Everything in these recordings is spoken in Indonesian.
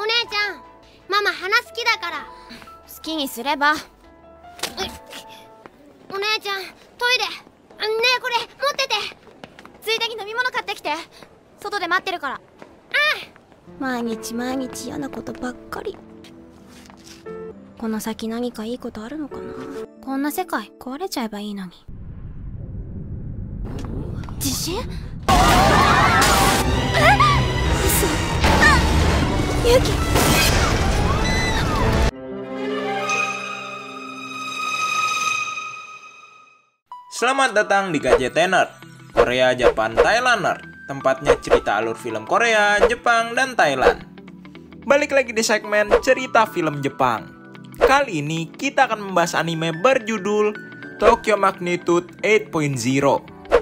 お姉ちゃん、ママ花好きだから。好きにすれば。お姉ちゃん、トイレ。ねえ、これ持ってて。ついでに飲み物買ってきて。外で待ってるから。毎日毎日嫌なことばっかり。この先何かいいことあるのかな。こんな世界壊れちゃえばいいのに。地震？嘘。ユキ。Selamat datang di KJT Nerd, Korea, Japan, Thailand Nerd. Tempatnya cerita alur film Korea, Jepang, dan Thailand. Balik lagi di segmen cerita film Jepang. Kali ini kita akan membahas anime berjudul Tokyo Magnitude 8.0.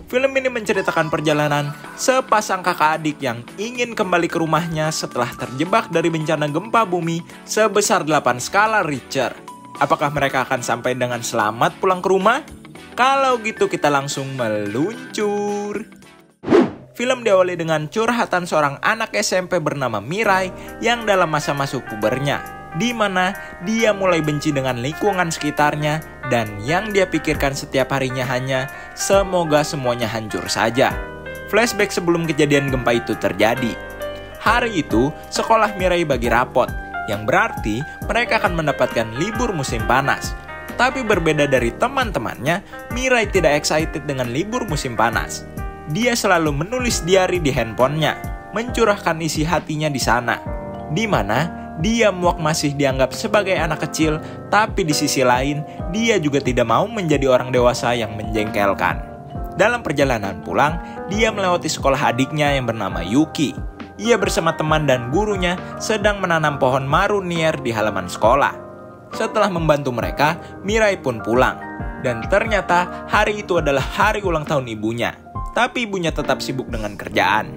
Film ini menceritakan perjalanan sepasang kakak adik yang ingin kembali ke rumahnya setelah terjebak dari bencana gempa bumi sebesar 8 skala Richter. Apakah mereka akan sampai dengan selamat pulang ke rumah? Kalau gitu kita langsung meluncur. Film diawali dengan curhatan seorang anak SMP bernama Mirai yang dalam masa masuk pubernya, di mana dia mulai benci dengan lingkungan sekitarnya dan yang dia pikirkan setiap harinya hanya semoga semuanya hancur saja. Flashback sebelum kejadian gempa itu terjadi. Hari itu, sekolah Mirai bagi rapot, yang berarti mereka akan mendapatkan libur musim panas. Tapi berbeda dari teman-temannya, Mirai tidak excited dengan libur musim panas. Dia selalu menulis diary di handphonenya, mencurahkan isi hatinya di sana. Di mana dia muak masih dianggap sebagai anak kecil, tapi di sisi lain, dia juga tidak mau menjadi orang dewasa yang menjengkelkan. Dalam perjalanan pulang, dia melewati sekolah adiknya yang bernama Yuki. Ia bersama teman dan gurunya sedang menanam pohon marunier di halaman sekolah. Setelah membantu mereka, Mirai pun pulang. Dan ternyata hari itu adalah hari ulang tahun ibunya. Tapi ibunya tetap sibuk dengan kerjaan.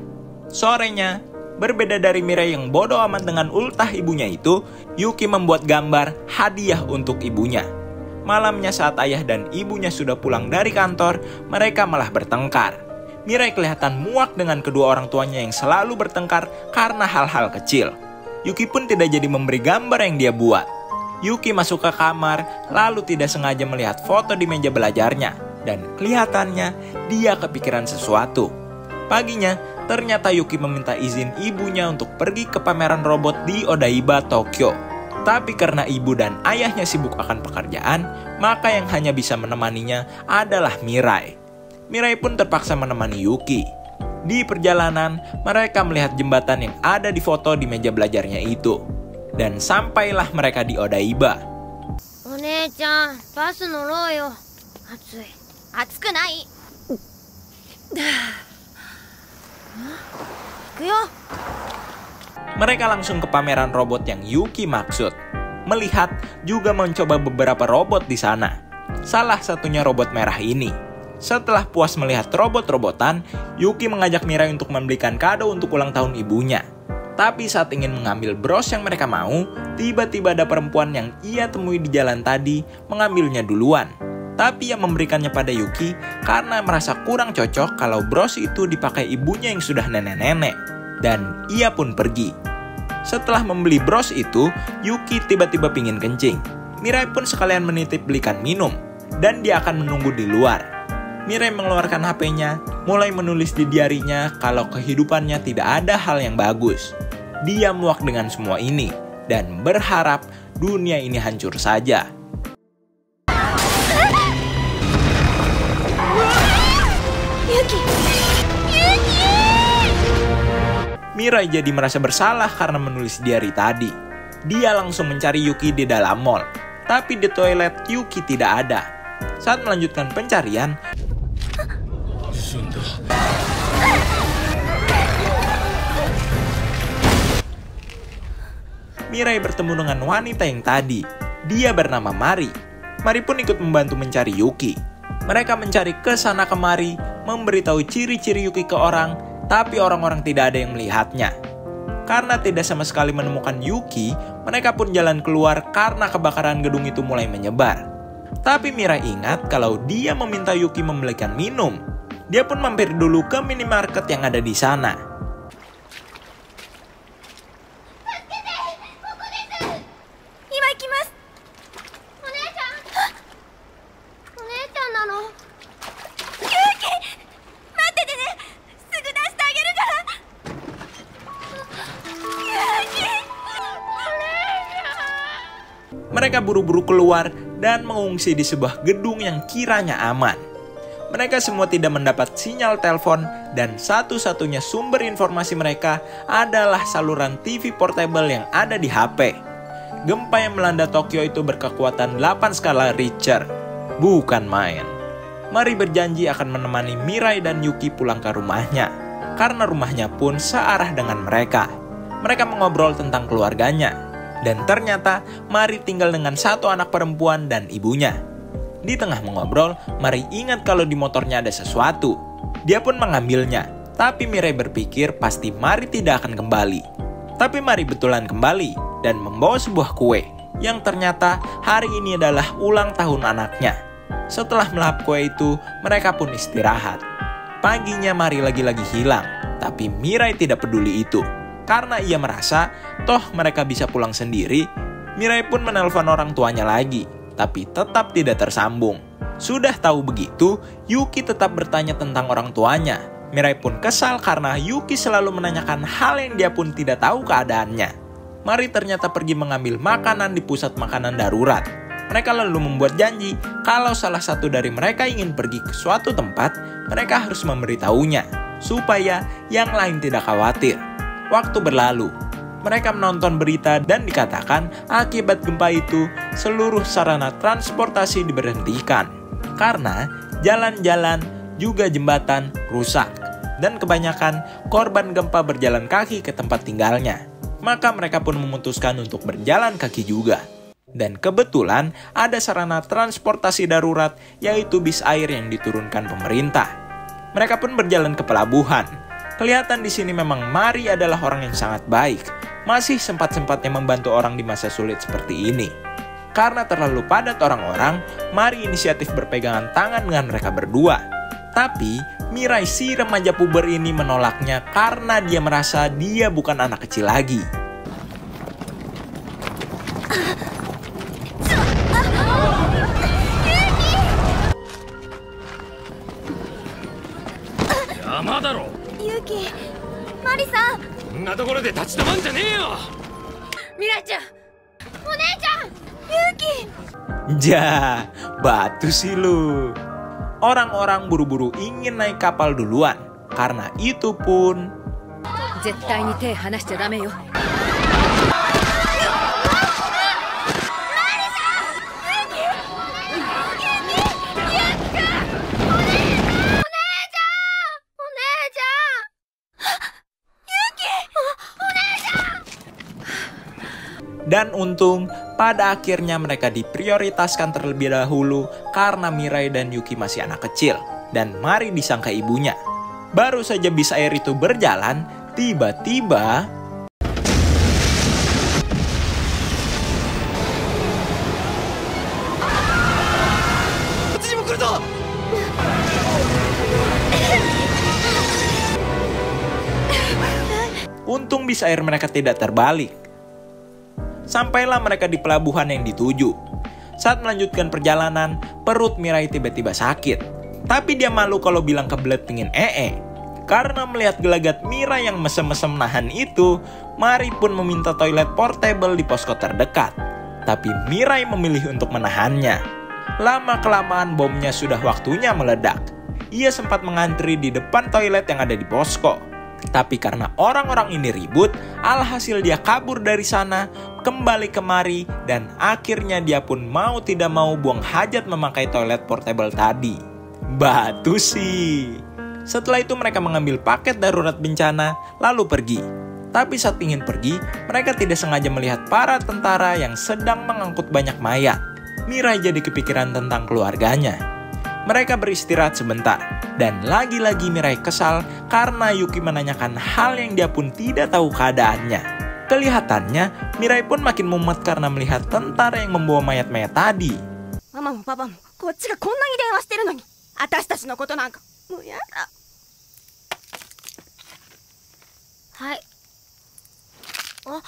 Sorenya, berbeda dari Mirai yang bodoh amat dengan ultah ibunya itu, Yuki membuat gambar hadiah untuk ibunya. Malamnya saat ayah dan ibunya sudah pulang dari kantor, mereka malah bertengkar. Mirai kelihatan muak dengan kedua orang tuanya yang selalu bertengkar karena hal-hal kecil. Yuki pun tidak jadi memberi gambar yang dia buat. Yuki masuk ke kamar, lalu tidak sengaja melihat foto di meja belajarnya, dan kelihatannya dia kepikiran sesuatu. Paginya, ternyata Yuki meminta izin ibunya untuk pergi ke pameran robot di Odaiba, Tokyo. Tapi karena ibu dan ayahnya sibuk akan pekerjaan, maka yang hanya bisa menemaninya adalah Mirai. Mirai pun terpaksa menemani Yuki. Di perjalanan, mereka melihat jembatan yang ada di foto di meja belajarnya itu. Dan sampailah mereka di Odaiba. One-chan, bus norou yo. Atsui. Atsuku nai. Ikuyo. Mereka langsung ke pameran robot yang Yuki maksud. Melihat juga mencoba beberapa robot di sana. Salah satunya robot merah ini. Setelah puas melihat robot-robotan, Yuki mengajak Mirai untuk membelikan kado untuk ulang tahun ibunya. Tapi saat ingin mengambil bros yang mereka mau, tiba-tiba ada perempuan yang ia temui di jalan tadi mengambilnya duluan. Tapi ia memberikannya pada Yuki karena merasa kurang cocok kalau bros itu dipakai ibunya yang sudah nenek-nenek. Dan ia pun pergi. Setelah membeli bros itu, Yuki tiba-tiba pingin kencing. Mirai pun sekalian menitip belikan minum, dan dia akan menunggu di luar. Mirai mengeluarkan HP-nya, mulai menulis di diarinya kalau kehidupannya tidak ada hal yang bagus. Dia muak dengan semua ini, dan berharap dunia ini hancur saja. Yuki! Yuki! Mirai jadi merasa bersalah karena menulis diary tadi. Dia langsung mencari Yuki di dalam mall, tapi di toilet Yuki tidak ada. Saat melanjutkan pencarian, Mirai bertemu dengan wanita yang tadi. Dia bernama Mari. Mari pun ikut membantu mencari Yuki. Mereka mencari ke sana kemari, memberitahu ciri-ciri Yuki ke orang, tapi orang-orang tidak ada yang melihatnya. Karena tidak sama sekali menemukan Yuki, mereka pun jalan keluar karena kebakaran gedung itu mulai menyebar. Tapi Mirai ingat kalau dia meminta Yuki membelikan minum. Dia pun mampir dulu ke minimarket yang ada di sana. Mereka buru-buru keluar dan mengungsi di sebuah gedung yang kiranya aman. Mereka semua tidak mendapat sinyal telepon dan satu-satunya sumber informasi mereka adalah saluran TV portable yang ada di HP. Gempa yang melanda Tokyo itu berkekuatan 8 skala Richter. Bukan main. Mari berjanji akan menemani Mirai dan Yuki pulang ke rumahnya, karena rumahnya pun searah dengan mereka. Mereka mengobrol tentang keluarganya, dan ternyata Mari tinggal dengan satu anak perempuan dan ibunya. Di tengah mengobrol, Mari ingat kalau di motornya ada sesuatu. Dia pun mengambilnya, tapi Mirai berpikir pasti Mari tidak akan kembali. Tapi Mari betulan kembali dan membawa sebuah kue, yang ternyata hari ini adalah ulang tahun anaknya. Setelah melahap kue itu, mereka pun istirahat. Paginya Mari lagi-lagi hilang, tapi Mirai tidak peduli itu. Karena ia merasa, toh mereka bisa pulang sendiri. Mirai pun menelpon orang tuanya lagi, tapi tetap tidak tersambung. Sudah tahu begitu, Yuki tetap bertanya tentang orang tuanya. Mirai pun kesal karena Yuki selalu menanyakan hal yang dia pun tidak tahu keadaannya. Mari ternyata pergi mengambil makanan di pusat makanan darurat. Mereka lalu membuat janji, kalau salah satu dari mereka ingin pergi ke suatu tempat, mereka harus memberitahunya, supaya yang lain tidak khawatir. Waktu berlalu, mereka menonton berita dan dikatakan akibat gempa itu seluruh sarana transportasi diberhentikan karena jalan-jalan juga jembatan rusak dan kebanyakan korban gempa berjalan kaki ke tempat tinggalnya. Maka mereka pun memutuskan untuk berjalan kaki juga. Dan kebetulan ada sarana transportasi darurat yaitu bis air yang diturunkan pemerintah. Mereka pun berjalan ke pelabuhan. Kelihatan di sini memang Mari adalah orang yang sangat baik. Masih sempat-sempatnya membantu orang di masa sulit seperti ini. Karena terlalu padat orang-orang, Mari inisiatif berpegangan tangan dengan mereka berdua. Tapi, Mirai si remaja puber ini menolaknya karena dia merasa dia bukan anak kecil lagi. Yuki, Mari-san. こんなところで立ち止まんじゃねえよ。ミラちゃん、お姉ちゃん、Yuki. Ja, batu sih lu. Orang-orang buru-buru ingin naik kapal duluan. Karena itu pun 絶対に手離しちゃダメよ。Dan untung, pada akhirnya mereka diprioritaskan terlebih dahulu karena Mirai dan Yuki masih anak kecil. Dan Mari disangka ibunya. Baru saja bis air itu berjalan, tiba-tiba... Untung bis air mereka tidak terbalik. Sampailah mereka di pelabuhan yang dituju. Saat melanjutkan perjalanan, perut Mirai tiba-tiba sakit. Tapi dia malu kalau bilang kebelet pingin Karena melihat gelagat Mirai yang mesem-mesem nahan itu, Mari pun meminta toilet portable di posko terdekat. Tapi Mirai memilih untuk menahannya. Lama-kelamaan bomnya sudah waktunya meledak. Ia sempat mengantri di depan toilet yang ada di posko. Tapi karena orang-orang ini ribut, alhasil dia kabur dari sana, kembali kemari, dan akhirnya dia pun mau tidak mau buang hajat memakai toilet portable tadi. Batu sih. Setelah itu mereka mengambil paket darurat bencana, lalu pergi. Tapi saat ingin pergi, mereka tidak sengaja melihat para tentara yang sedang mengangkut banyak mayat. Mirai jadi kepikiran tentang keluarganya. Mereka beristirahat sebentar, dan lagi-lagi Mirai kesal karena Yuki menanyakan hal yang dia pun tidak tahu keadaannya. Kelihatannya, Mirai pun makin mumet karena melihat tentara yang membawa mayat-mayat tadi. Mamaもパパもこっちがこんなに電話してるのに、私たちのことなんかもうやだ。はい。あ、あんたの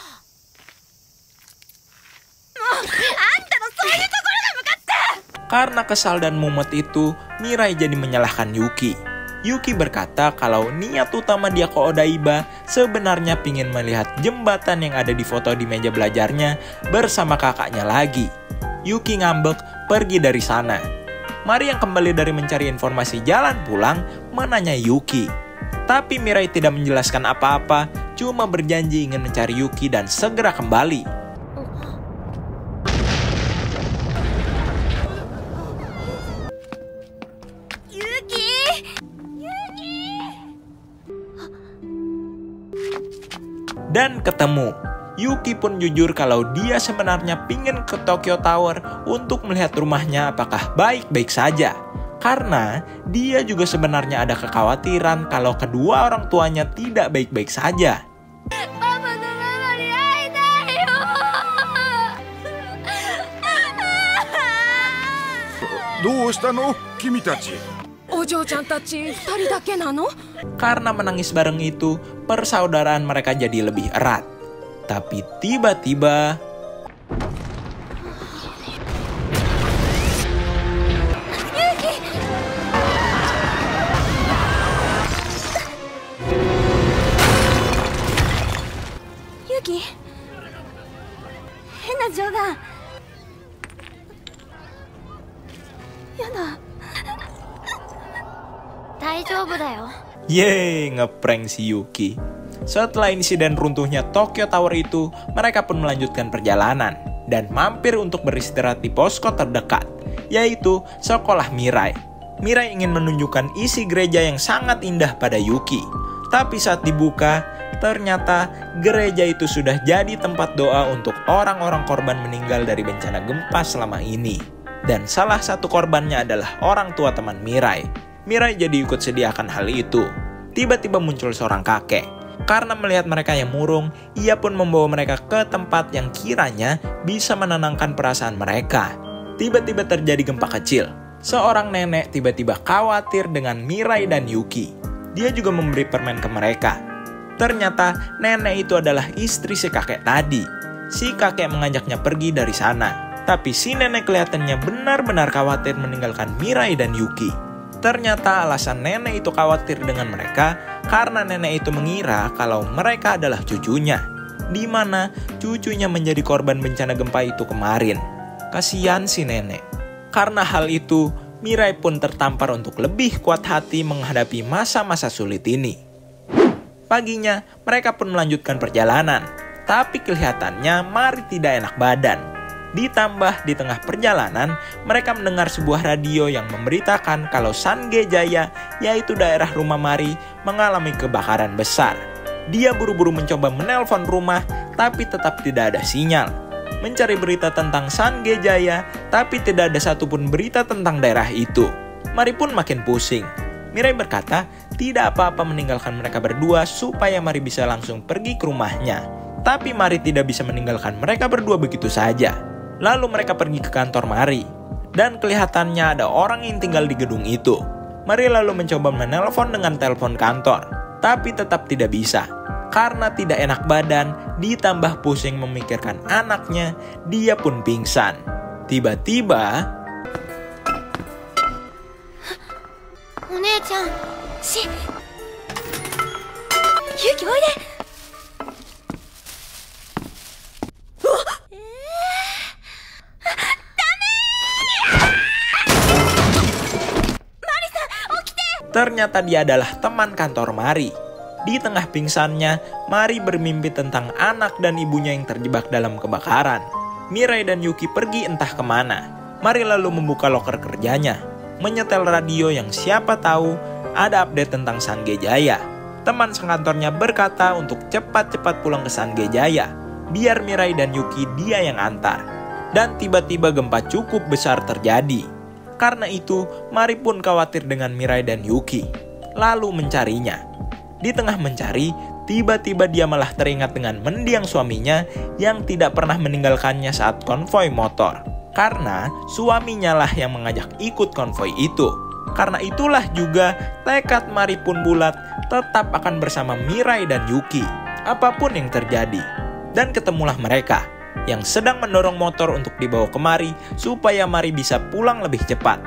そういうところがムカつく。 Karena kesal dan mumet itu, Mirai jadi menyalahkan Yuki. Yuki berkata kalau niat utama dia ke Odaiba sebenarnya pingin melihat jembatan yang ada di foto di meja belajarnya bersama kakaknya lagi. Yuki ngambek pergi dari sana. Mari yang kembali dari mencari informasi jalan pulang menanyai Yuki. Tapi Mirai tidak menjelaskan apa-apa, cuma berjanji ingin mencari Yuki dan segera kembali. Dan ketemu. Yuki pun jujur kalau dia sebenarnya pingin ke Tokyo Tower untuk melihat rumahnya apakah baik-baik saja. Karena dia juga sebenarnya ada kekhawatiran kalau kedua orang tuanya tidak baik-baik saja. Karena menangis bareng itu, persaudaraan mereka jadi lebih erat. Tapi tiba-tiba Yuki, 変な冗談。やだ。大丈夫だよ。 Yeay, ngeprank si Yuki. Setelah insiden runtuhnya Tokyo Tower itu, mereka pun melanjutkan perjalanan dan mampir untuk beristirahat di posko terdekat, yaitu sekolah Mirai. Mirai ingin menunjukkan isi gereja yang sangat indah pada Yuki. Tapi saat dibuka, ternyata gereja itu sudah jadi tempat doa untuk orang-orang korban meninggal dari bencana gempa selama ini. Dan salah satu korbannya adalah orang tua teman Mirai. Mirai jadi ikut sedih akan hal itu. Tiba-tiba muncul seorang kakek. Karena melihat mereka yang murung, ia pun membawa mereka ke tempat yang kiranya bisa menenangkan perasaan mereka. Tiba-tiba terjadi gempa kecil. Seorang nenek tiba-tiba khawatir dengan Mirai dan Yuki. Dia juga memberi permen ke mereka. Ternyata nenek itu adalah istri si kakek tadi. Si kakek mengajaknya pergi dari sana. Tapi si nenek kelihatannya benar-benar khawatir meninggalkan Mirai dan Yuki. Ternyata alasan nenek itu khawatir dengan mereka karena nenek itu mengira kalau mereka adalah cucunya, di mana cucunya menjadi korban bencana gempa itu kemarin. Kasihan si nenek. Karena hal itu, Mirai pun tertampar untuk lebih kuat hati menghadapi masa-masa sulit ini. Paginya, mereka pun melanjutkan perjalanan, tapi kelihatannya Mari tidak enak badan. Ditambah di tengah perjalanan, mereka mendengar sebuah radio yang memberitakan kalau Sange Jaya, yaitu daerah rumah Mari, mengalami kebakaran besar. Dia buru-buru mencoba menelpon rumah, tapi tetap tidak ada sinyal. Mencari berita tentang Sange Jaya, tapi tidak ada satupun berita tentang daerah itu. Mari pun makin pusing. Mirai berkata, tidak apa-apa meninggalkan mereka berdua supaya Mari bisa langsung pergi ke rumahnya. Tapi Mari tidak bisa meninggalkan mereka berdua begitu saja. Lalu mereka pergi ke kantor Mari. Dan kelihatannya ada orang yang tinggal di gedung itu. Mari lalu mencoba menelpon dengan telepon kantor. Tapi tetap tidak bisa. Karena tidak enak badan, ditambah pusing memikirkan anaknya, dia pun pingsan. Tiba-tiba... One-chan, Yuki, oide! Ternyata dia adalah teman kantor Mari. Di tengah pingsannya, Mari bermimpi tentang anak dan ibunya yang terjebak dalam kebakaran. Mirai dan Yuki pergi entah kemana. Mari lalu membuka loker kerjanya, menyetel radio yang siapa tahu ada update tentang Sange Jaya. Teman sekantornya berkata untuk cepat-cepat pulang ke Sange Jaya, biar Mirai dan Yuki dia yang antar. Dan tiba-tiba gempa cukup besar terjadi. Karena itu, Mari pun khawatir dengan Mirai dan Yuki, lalu mencarinya. Di tengah mencari, tiba-tiba dia malah teringat dengan mendiang suaminya yang tidak pernah meninggalkannya saat konvoi motor. Karena suaminya lah yang mengajak ikut konvoi itu. Karena itulah juga tekad Mari pun bulat tetap akan bersama Mirai dan Yuki, apapun yang terjadi. Dan ketemulah mereka yang sedang mendorong motor untuk dibawa ke Mari supaya Mari bisa pulang lebih cepat.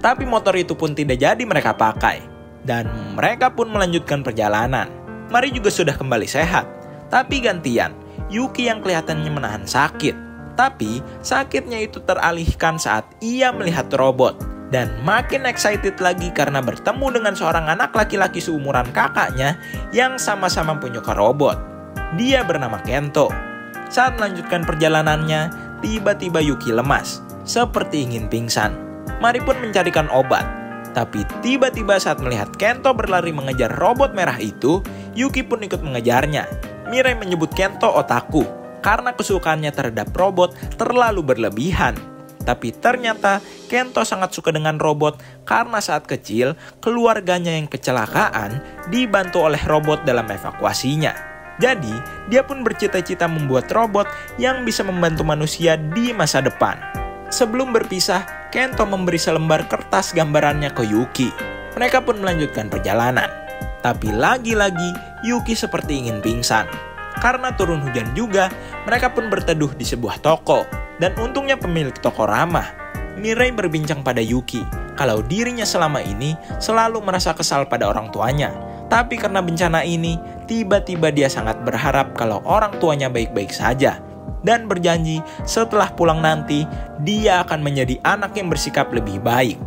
Tapi motor itu pun tidak jadi mereka pakai. Dan mereka pun melanjutkan perjalanan. Mari juga sudah kembali sehat. Tapi gantian, Yuki yang kelihatannya menahan sakit. Tapi sakitnya itu teralihkan saat ia melihat robot. Dan makin excited lagi karena bertemu dengan seorang anak laki-laki seumuran kakaknya yang sama-sama penyuka robot. Dia bernama Kento. Saat melanjutkan perjalanannya, tiba-tiba Yuki lemas, seperti ingin pingsan. Mari pun mencarikan obat. Tapi tiba-tiba saat melihat Kento berlari mengejar robot merah itu, Yuki pun ikut mengejarnya. Mirai menyebut Kento otaku karena kesukaannya terhadap robot terlalu berlebihan. Tapi ternyata Kento sangat suka dengan robot karena saat kecil keluarganya yang kecelakaan dibantu oleh robot dalam evakuasinya. Jadi dia pun bercita-cita membuat robot yang bisa membantu manusia di masa depan. Sebelum berpisah, Kento memberi selembar kertas gambarannya ke Yuki. Mereka pun melanjutkan perjalanan. Tapi lagi-lagi Yuki seperti ingin pingsan. Karena turun hujan juga, mereka pun berteduh di sebuah toko. Dan untungnya pemilik toko ramah. Mirai berbincang pada Yuki kalau dirinya selama ini selalu merasa kesal pada orang tuanya. Tapi karena bencana ini, tiba-tiba dia sangat berharap kalau orang tuanya baik-baik saja. Dan berjanji setelah pulang nanti, dia akan menjadi anak yang bersikap lebih baik.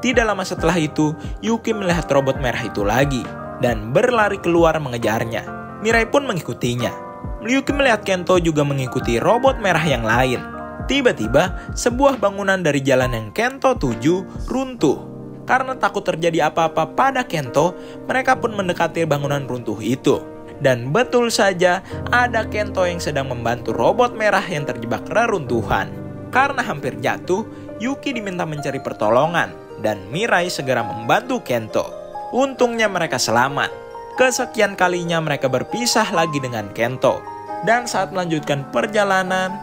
Tidak lama setelah itu, Yuki melihat robot merah itu lagi dan berlari keluar mengejarnya. Mirai pun mengikutinya. Yuki melihat Kento juga mengikuti robot merah yang lain. Tiba-tiba, sebuah bangunan dari jalan yang Kento tuju runtuh. Karena takut terjadi apa-apa pada Kento, mereka pun mendekati bangunan runtuh itu. Dan betul saja, ada Kento yang sedang membantu robot merah yang terjebak reruntuhan. Karena hampir jatuh, Yuki diminta mencari pertolongan. Dan Mirai segera membantu Kento. Untungnya mereka selamat. Kesekian kalinya mereka berpisah lagi dengan Kento. Dan saat melanjutkan perjalanan,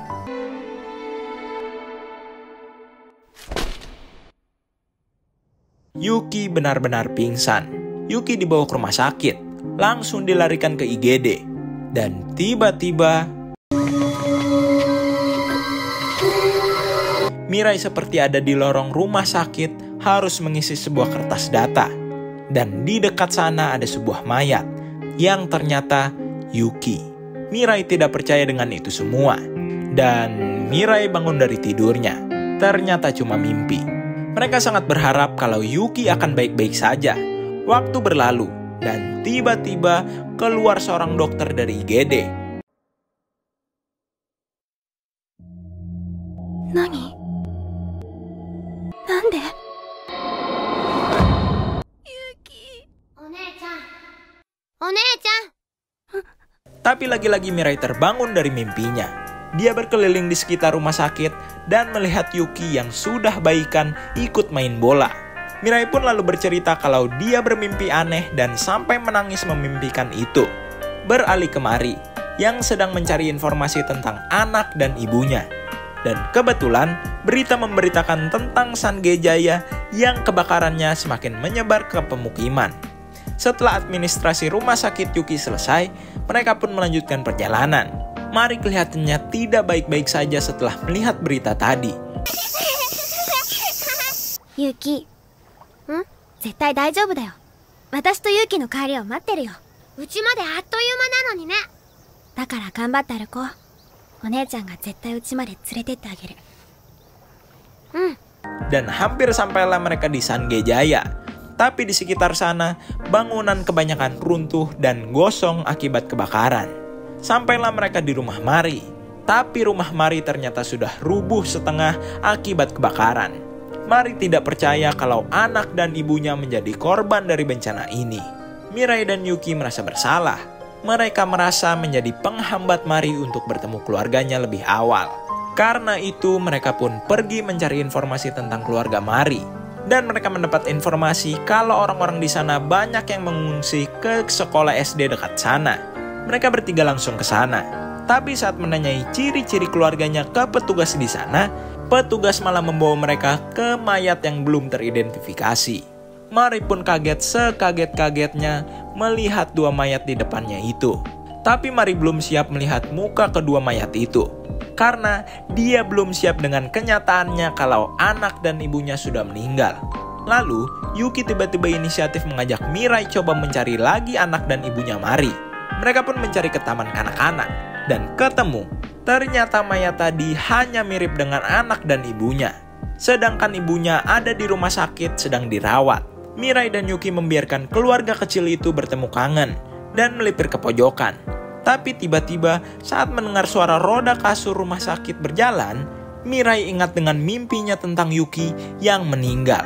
Yuki benar-benar pingsan. Yuki dibawa ke rumah sakit. Langsung dilarikan ke IGD. Dan tiba-tiba Mirai seperti ada di lorong rumah sakit harus mengisi sebuah kertas data. Dan di dekat sana ada sebuah mayat yang ternyata Yuki. Mirai tidak percaya dengan itu semua. Dan Mirai bangun dari tidurnya. Ternyata cuma mimpi. Mereka sangat berharap kalau Yuki akan baik-baik saja. Waktu berlalu. Dan tiba-tiba keluar seorang dokter dari IGD. Nani? Nande? Yuki. Onee-chan. Tapi lagi-lagi Mirai terbangun dari mimpinya. Dia berkeliling di sekitar rumah sakit dan melihat Yuki yang sudah baikan ikut main bola. Mirai pun lalu bercerita kalau dia bermimpi aneh dan sampai menangis memimpikan itu. Beralih ke Mari, yang sedang mencari informasi tentang anak dan ibunya. Dan kebetulan, berita memberitakan tentang Sangejaya yang kebakarannya semakin menyebar ke pemukiman. Setelah administrasi rumah sakit Yuki selesai, mereka pun melanjutkan perjalanan. Mari kelihatannya tidak baik-baik saja setelah melihat berita tadi. Yuki. 絶対大丈夫だよ。私とユキの帰りを待ってるよ。うちまであっという間なのにね。だから頑張って歩こう。お姉ちゃんが絶対うちまで連れてってあげる。Dan hampir sampailah mereka di Sangejaya. Tapi di sekitar sana, bangunan kebanyakan runtuh dan gosong akibat kebakaran. Sampailah mereka di rumah Mari. Tapi rumah Mari ternyata sudah rubuh setengah akibat kebakaran. Mari tidak percaya kalau anak dan ibunya menjadi korban dari bencana ini. Mirai dan Yuki merasa bersalah. Mereka merasa menjadi penghambat Mari untuk bertemu keluarganya lebih awal. Karena itu mereka pun pergi mencari informasi tentang keluarga Mari. Dan mereka mendapat informasi kalau orang-orang di sana banyak yang mengungsi ke sekolah SD dekat sana. Mereka bertiga langsung ke sana. Tapi saat menanyai ciri-ciri keluarganya ke petugas di sana, petugas malah membawa mereka ke mayat yang belum teridentifikasi. Mari pun kaget sekaget-kagetnya melihat dua mayat di depannya itu. Tapi Mari belum siap melihat muka kedua mayat itu. Karena dia belum siap dengan kenyataannya kalau anak dan ibunya sudah meninggal. Lalu, Yuki tiba-tiba inisiatif mengajak Mirai coba mencari lagi anak dan ibunya Mari. Mereka pun mencari ke taman kanak-kanak dan ketemu. Ternyata Maya tadi hanya mirip dengan anak dan ibunya. Sedangkan ibunya ada di rumah sakit sedang dirawat. Mirai dan Yuki membiarkan keluarga kecil itu bertemu kangen dan melipir ke pojokan. Tapi tiba-tiba saat mendengar suara roda kasur rumah sakit berjalan, Mirai ingat dengan mimpinya tentang Yuki yang meninggal.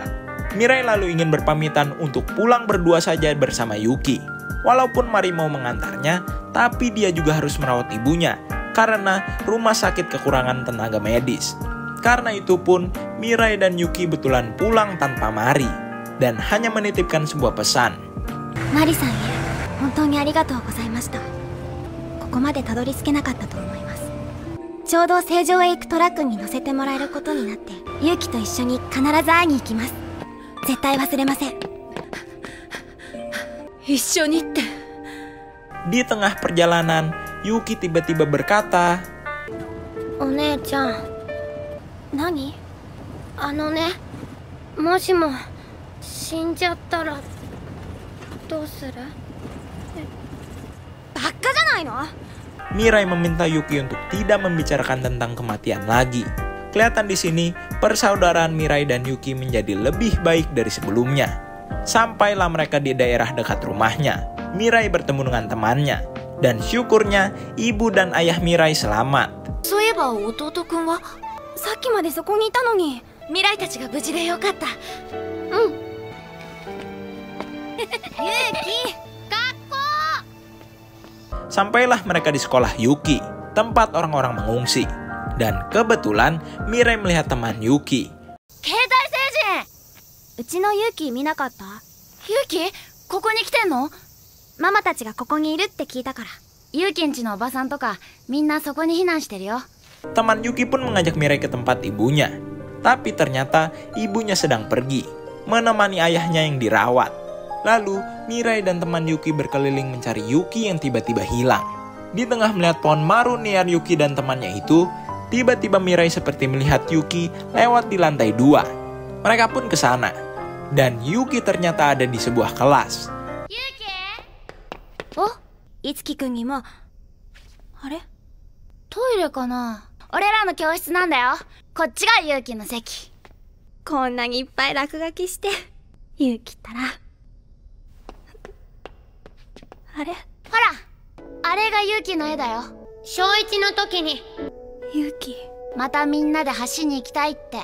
Mirai lalu ingin berpamitan untuk pulang berdua saja bersama Yuki. Walaupun Mari mau mengantarnya, tapi dia juga harus merawat ibunya karena rumah sakit kekurangan tenaga medis. Karena itu pun, Mirai dan Yuki betulan pulang tanpa Mari dan hanya menitipkan sebuah pesan. Mari-san ya, 本当にありがとうございました。ここまでたどり着けなかったと思います。ちょうど成城へ行くトラックに乗せてもらえることになって、ユキと一緒に必ず会いに行きます。絶対忘れません。一緒にって。 Di tengah perjalanan, Yuki tiba-tiba berkata, お姉ちゃん、何？ね、もしも死んじゃったらどうする？バカじゃないの？ Mirai meminta Yuki untuk tidak membicarakan tentang kematian lagi. Kelihatan di sini, persaudaraan Mirai dan Yuki menjadi lebih baik dari sebelumnya. Sampailah mereka di daerah dekat rumahnya. Mirai bertemu dengan temannya. Dan syukurnya, ibu dan ayah Mirai selamat. そういえば弟くんはさっきまでそこにいたのに。未来たちが無事でよかった。うん。ユウキ、学校。 Sampailah mereka di sekolah Yuki, tempat orang-orang mengungsi. Dan kebetulan Mirai melihat teman Yuki. 携帯星人。うちのユウキ見なかった？ユウキ、ここに来てんの？ママたちがここにいるって聞いたから。ユウキんちのおばさんとかみんなそこに避難してるよ。 Teman Yuki pun mengajak Mirai ke tempat ibunya. Tapi ternyata ibunya sedang pergi, menemani ayahnya yang dirawat. Lalu, Mirai dan teman Yuki berkeliling mencari Yuki yang tiba-tiba hilang. Di tengah melihat pohon marunier Yuki dan temannya itu, tiba-tiba Mirai seperti melihat Yuki lewat di lantai 2. Mereka pun ke sana. Dan Yuki ternyata ada di sebuah kelas. Yuki! Oh, Itsukiくんにも。あれ？トイレかな？俺らの教室なんだよ。こっちがユウキの席。こんなにいっぱい落書きして、ユウキったら。あれ？ほら、あれがユウキの絵だよ。小1の時に。ユウキ。またみんなで橋に行きたいって。あ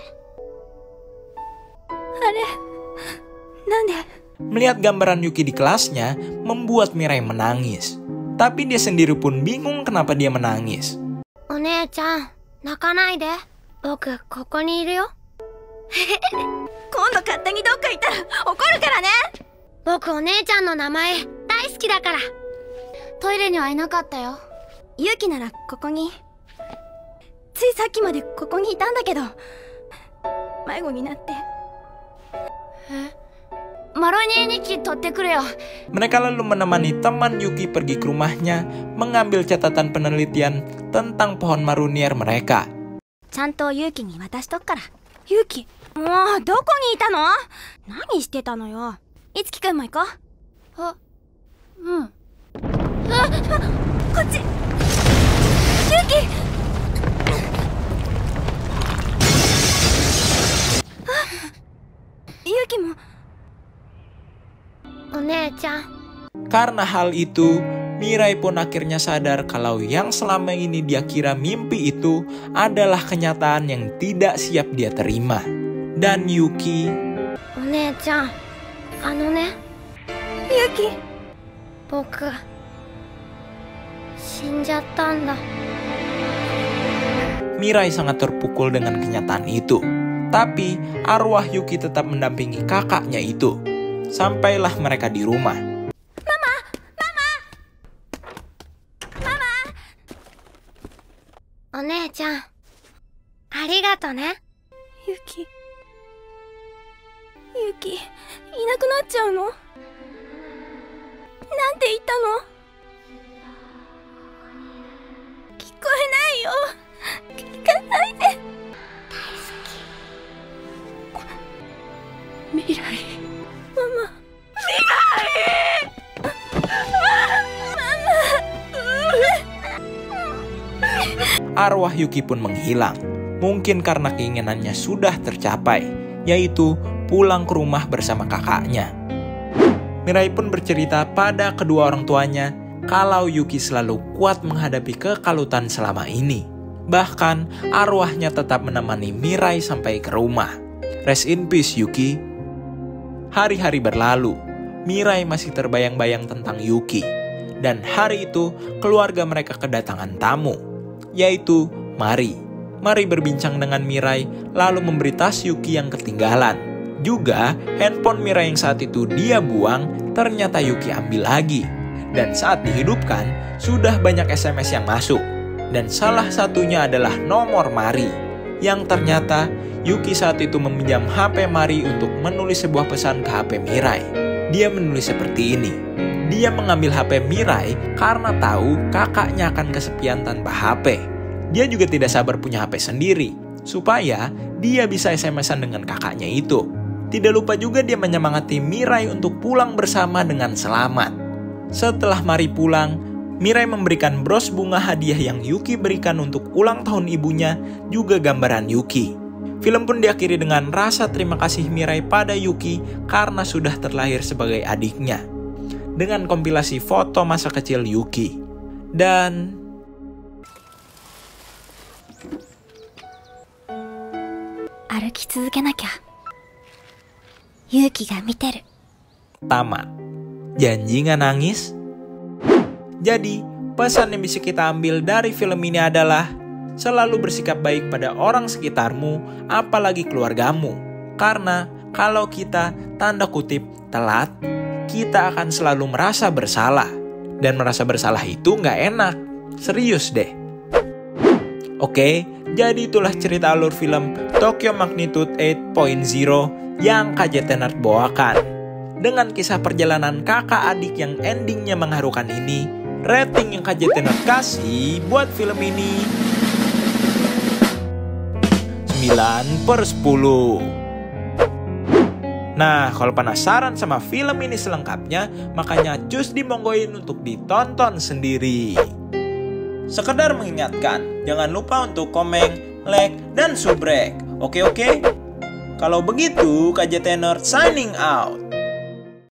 れ？なんで？ Melihat gambaran Yuki di kelasnya membuat Mirai menangis. Tapi dia sendiri pun bingung kenapa dia menangis. お姉ちゃん、泣かないで。僕、ここにいるよ。今度勝手にどっか行ったら怒るからね。僕、お姉ちゃんの名前大好きだから。トイレにはいなかったよ。ユウキならここに。ついさっきまでここにいたんだけど、迷子になって。Maroni日記取ってくるよ。 Mereka lalu menemani teman Yuki pergi ke rumahnya, mengambil catatan penelitian tentang pohon marunier mereka. ちゃんとユウキに渡しとくから。ユウキ、もうどこにいたの？何してたのよ。いつきくんも行こう。あ、うん。あ、こっち。ユウキ。ユウキも。 お姉ちゃん。 Karena hal itu, Mirai pun akhirnya sadar kalau yang selama ini dia kira mimpi itu adalah kenyataan yang tidak siap dia terima. Dan Yuki... お姉ちゃん、ね。ユキ。僕、死んじゃったんだ。 Mirai sangat terpukul dengan kenyataan itu. Tapi, arwah Yuki tetap mendampingi kakaknya itu. Sampailah mereka di rumah. Mama! Mama! Mama! お姉ちゃん、ありがとね。ユキ。ユキ、いなくなっちゃうの？なんて言ったの？聞こえないよ。聞かないで。大好き。未来。Arwah Yuki pun menghilang. Mungkin karena keinginannya sudah tercapai, yaitu pulang ke rumah bersama kakaknya. Mirai pun bercerita pada kedua orang tuanya kalau Yuki selalu kuat menghadapi kekalutan selama ini. Bahkan arwahnya tetap menemani Mirai sampai ke rumah. Rest in peace Yuki. Hari-hari berlalu, Mirai masih terbayang-bayang tentang Yuki. Dan hari itu keluarga mereka kedatangan tamu, yaitu Mari. Mari berbincang dengan Mirai lalu memberi tas Yuki yang ketinggalan. Juga handphone Mirai yang saat itu dia buang ternyata Yuki ambil lagi. Dan saat dihidupkan sudah banyak SMS yang masuk. Dan salah satunya adalah nomor Mari. Yang ternyata Yuki saat itu meminjam HP Mari untuk menulis sebuah pesan ke HP Mirai. Dia menulis seperti ini. Dia mengambil HP Mirai karena tahu kakaknya akan kesepian tanpa HP. Dia juga tidak sabar punya HP sendiri, supaya dia bisa SMS-an dengan kakaknya itu. Tidak lupa juga dia menyemangati Mirai untuk pulang bersama dengan selamat. Setelah Mari pulang, Mirai memberikan bros bunga hadiah yang Yuki berikan untuk ulang tahun ibunya, juga gambaran Yuki. Film pun diakhiri dengan rasa terima kasih Mirai pada Yuki karena sudah terlahir sebagai adiknya. Dengan kompilasi foto masa kecil Yuki. Dan tamat. Janji nggak nangis? Jadi, pesan yang bisa kita ambil dari film ini adalah selalu bersikap baik pada orang sekitarmu, apalagi keluargamu. Karena kalau kita tanda kutip telat, kita akan selalu merasa bersalah. Dan merasa bersalah itu nggak enak. Serius deh. Oke, jadi itulah cerita alur film Tokyo Magnitude 8.0 yang KJ Tenard bawakan. Dengan kisah perjalanan kakak adik yang endingnya mengharukan ini, rating yang KJ Tenard kasih buat film ini 9/10. Nah, kalau penasaran sama film ini selengkapnya, makanya cus dimonggoin untuk ditonton sendiri. Sekedar mengingatkan, jangan lupa untuk komen, like, dan subrek. Oke? Kalau begitu, KJ Tenard signing out.